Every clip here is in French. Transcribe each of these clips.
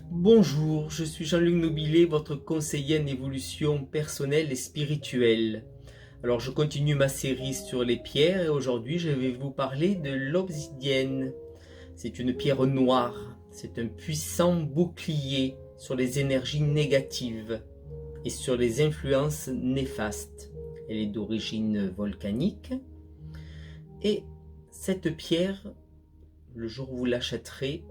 Bonjour, je suis Jean-Luc Nobilet, votre conseiller en évolution personnelle et spirituelle. Alors je continue ma série sur les pierres et aujourd'hui je vais vous parler de l'obsidienne. C'est une pierre noire, c'est un puissant bouclier sur les énergies négatives et sur les influences néfastes. Elle est d'origine volcanique et cette pierre, le jour où vous l'achèterez,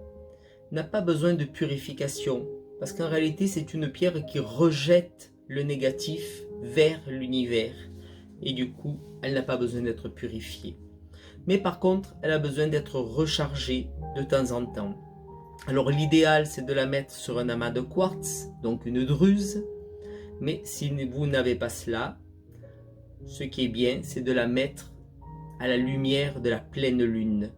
n'a pas besoin de purification, parce qu'en réalité c'est une pierre qui rejette le négatif vers l'univers, et du coup elle n'a pas besoin d'être purifiée. Mais par contre elle a besoin d'être rechargée de temps en temps. Alors l'idéal c'est de la mettre sur un amas de quartz, donc une druse, mais si vous n'avez pas cela, ce qui est bien c'est de la mettre à la lumière de la pleine lune.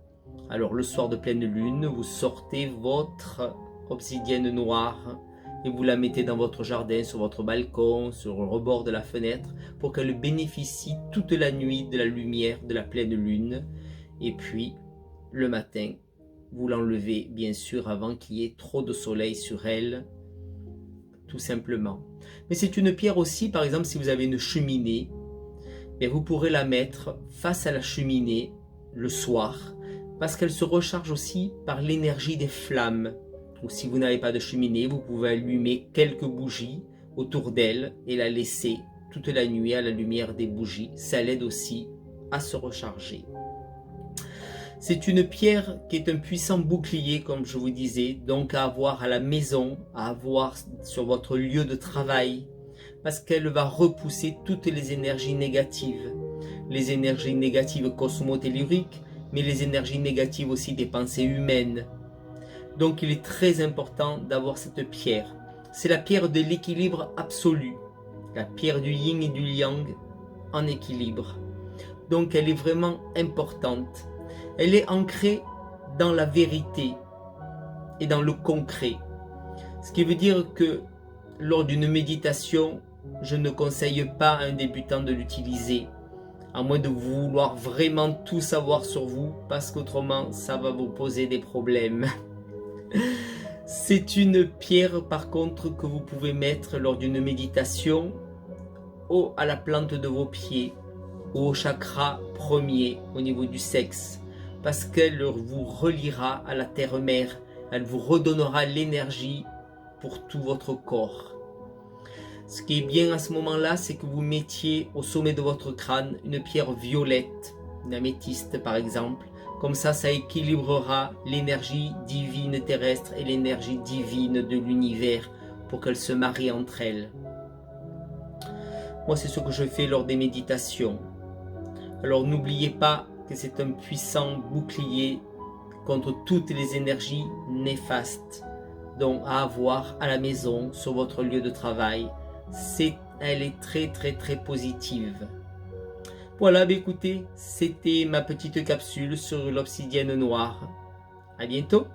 Alors le soir de pleine lune, vous sortez votre obsidienne noire et vous la mettez dans votre jardin, sur votre balcon, sur le rebord de la fenêtre, pour qu'elle bénéficie toute la nuit de la lumière de la pleine lune. Et puis, le matin, vous l'enlevez bien sûr avant qu'il y ait trop de soleil sur elle, tout simplement. Mais c'est une pierre aussi, par exemple, si vous avez une cheminée, vous pourrez la mettre face à la cheminée le soir, parce qu'elle se recharge aussi par l'énergie des flammes. Ou si vous n'avez pas de cheminée, vous pouvez allumer quelques bougies autour d'elle et la laisser toute la nuit à la lumière des bougies. Ça l'aide aussi à se recharger. C'est une pierre qui est un puissant bouclier, comme je vous disais, donc à avoir à la maison, à avoir sur votre lieu de travail, parce qu'elle va repousser toutes les énergies négatives. Les énergies négatives cosmotelluriques, mais les énergies négatives aussi des pensées humaines. Donc il est très important d'avoir cette pierre. C'est la pierre de l'équilibre absolu, la pierre du yin et du yang en équilibre. Donc elle est vraiment importante. Elle est ancrée dans la vérité et dans le concret. Ce qui veut dire que lors d'une méditation, je ne conseille pas à un débutant de l'utiliser, à moins de vouloir vraiment tout savoir sur vous, parce qu'autrement ça va vous poser des problèmes. C'est une pierre par contre que vous pouvez mettre lors d'une méditation à la plante de vos pieds, ou au chakra premier au niveau du sexe, parce qu'elle vous reliera à la terre-mère, elle vous redonnera l'énergie pour tout votre corps. Ce qui est bien à ce moment-là, c'est que vous mettiez au sommet de votre crâne une pierre violette, une améthyste par exemple. Comme ça équilibrera l'énergie divine terrestre et l'énergie divine de l'univers pour qu'elles se marient entre elles. Moi, c'est ce que je fais lors des méditations. Alors n'oubliez pas que c'est un puissant bouclier contre toutes les énergies néfastes, donc à avoir à la maison, sur votre lieu de travail. Elle est très positive. Voilà, écoutez, c'était ma petite capsule sur l'obsidienne noire. À bientôt.